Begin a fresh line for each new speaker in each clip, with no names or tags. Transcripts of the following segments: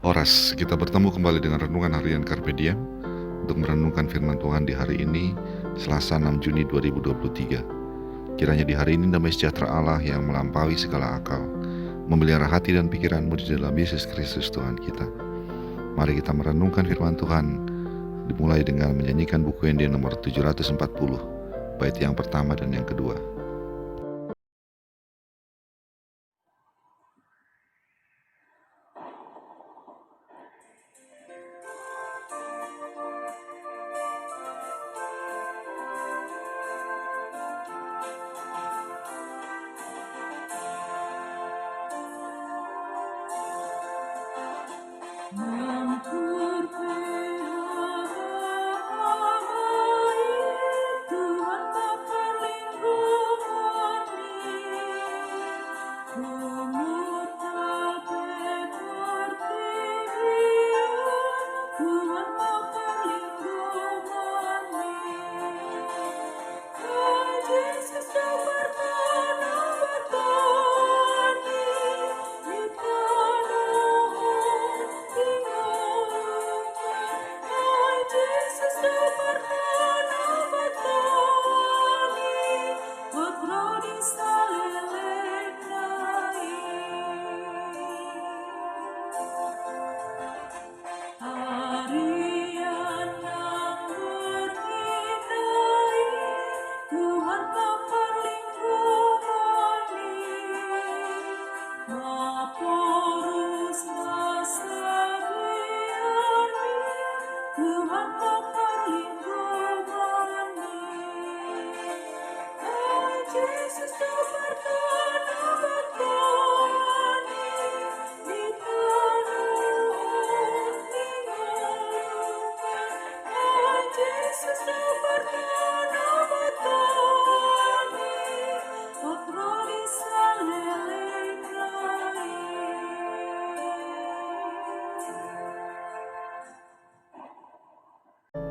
Horas, kita bertemu kembali dengan Renungan Harian Carpe Diem untuk merenungkan firman Tuhan di hari ini, Selasa 6 Juni 2023. Kiranya di hari ini damai sejahtera Allah yang melampaui segala akal, memelihara hati dan pikiranmu di dalam Yesus Kristus Tuhan kita. Mari kita merenungkan firman Tuhan, dimulai dengan menyanyikan buku Yende nomor 740, bait yang pertama dan yang kedua.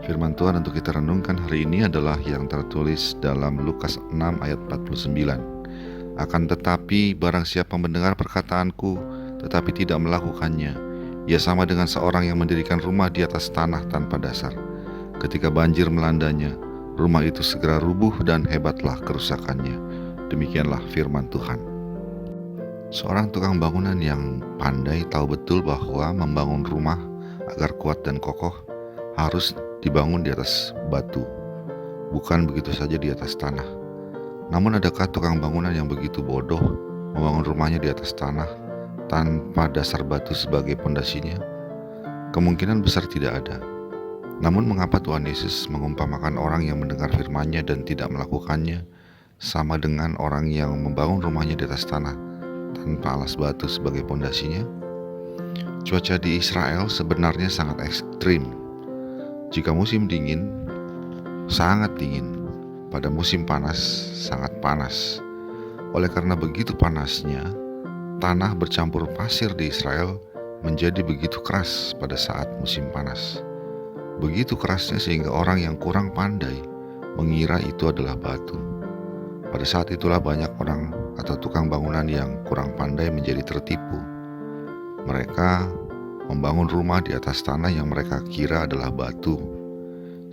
Firman Tuhan untuk kita renungkan hari ini adalah yang tertulis dalam Lukas 6 ayat 49. Akan tetapi barang siapa mendengar perkataanku tetapi tidak melakukannya, ia sama dengan seorang yang mendirikan rumah di atas tanah tanpa dasar. Ketika banjir melandanya, rumah itu segera rubuh dan hebatlah kerusakannya. Demikianlah firman Tuhan. Seorang tukang bangunan yang pandai tahu betul bahwa membangun rumah agar kuat dan kokoh harus dibangun di atas batu, bukan begitu saja di atas tanah. Namun adakah tukang bangunan yang begitu bodoh membangun rumahnya di atas tanah tanpa dasar batu sebagai pondasinya? Kemungkinan besar tidak ada. Namun mengapa Tuhan Yesus mengumpamakan orang yang mendengar firman-Nya dan tidak melakukannya sama dengan orang yang membangun rumahnya di atas tanah tanpa alas batu sebagai pondasinya? Cuaca di Israel sebenarnya sangat ekstrim. Jika musim dingin, sangat dingin. Pada musim panas, sangat panas. Oleh karena begitu panasnya, tanah bercampur pasir di Israel menjadi begitu keras pada saat musim panas. Begitu kerasnya sehingga orang yang kurang pandai mengira itu adalah batu. Pada saat itulah banyak orang atau tukang bangunan yang kurang pandai menjadi tertipu. Mereka membangun rumah di atas tanah yang mereka kira adalah batu,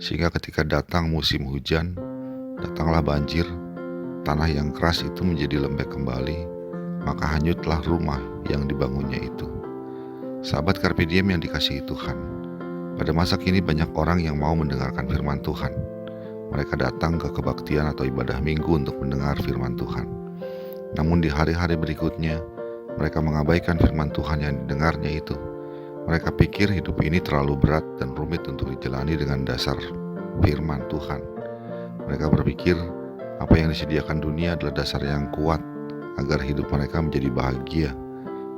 sehingga ketika datang musim hujan, datanglah banjir, tanah yang keras itu menjadi lembek kembali, maka hanyutlah rumah yang dibangunnya itu. Sahabat Carpe Diem yang dikasihi Tuhan, pada masa kini banyak orang yang mau mendengarkan firman Tuhan. Mereka datang ke kebaktian atau ibadah minggu untuk mendengar firman Tuhan. Namun di hari-hari berikutnya, mereka mengabaikan firman Tuhan yang didengarnya itu. Mereka pikir hidup ini terlalu berat dan rumit untuk dijalani dengan dasar firman Tuhan. Mereka berpikir apa yang disediakan dunia adalah dasar yang kuat agar hidup mereka menjadi bahagia,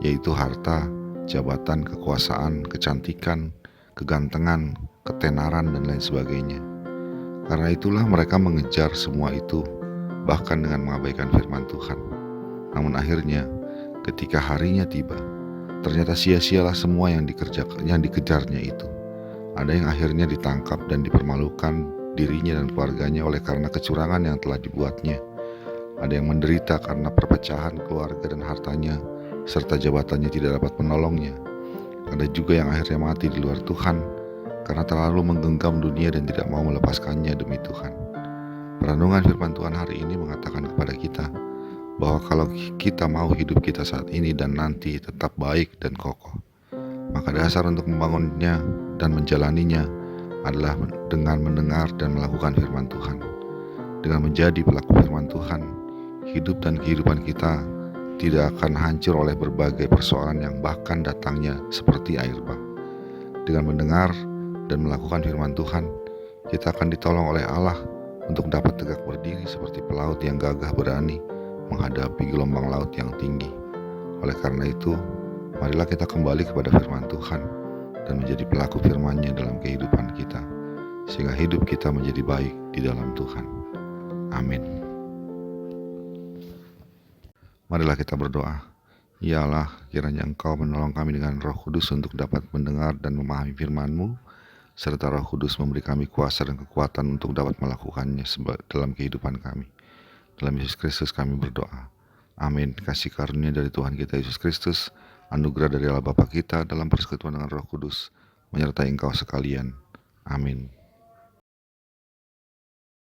yaitu harta, jabatan, kekuasaan, kecantikan, kegantengan, ketenaran, dan lain sebagainya. Karena itulah mereka mengejar semua itu, bahkan dengan mengabaikan firman Tuhan. Namun akhirnya, ketika harinya tiba, ternyata sia-sialah semua yang dikejarnya itu. Ada yang akhirnya ditangkap dan dipermalukan dirinya dan keluarganya oleh karena kecurangan yang telah dibuatnya. Ada yang menderita karena perpecahan keluarga dan hartanya, serta jabatannya tidak dapat menolongnya. Ada juga yang akhirnya mati di luar Tuhan karena terlalu menggenggam dunia dan tidak mau melepaskannya demi Tuhan. Perenungan firman Tuhan hari ini mengatakan kepada kita bahwa kalau kita mau hidup kita saat ini dan nanti tetap baik dan kokoh, maka dasar untuk membangunnya dan menjalaninya adalah dengan mendengar dan melakukan firman Tuhan. Dengan menjadi pelaku firman Tuhan, hidup dan kehidupan kita tidak akan hancur oleh berbagai persoalan yang bahkan datangnya seperti air bah. Dengan mendengar dan melakukan firman Tuhan, kita akan ditolong oleh Allah untuk dapat tegak berdiri seperti pelaut yang gagah berani menghadapi gelombang laut yang tinggi. Oleh karena itu, marilah kita kembali kepada firman Tuhan dan menjadi pelaku firman-Nya dalam kehidupan kita, sehingga hidup kita menjadi baik di dalam Tuhan. Amin. Marilah kita berdoa. Ya Allah, kiranya Engkau menolong kami dengan Roh Kudus untuk dapat mendengar dan memahami firman-Mu, serta Roh Kudus memberi kami kuasa dan kekuatan untuk dapat melakukannya dalam kehidupan kami. Dalam Yesus Kristus kami berdoa. Amin. Kasih karunia dari Tuhan kita Yesus Kristus, anugerah dari Allah Bapa kita dalam persekutuan dengan Roh Kudus, menyertai engkau sekalian. Amin.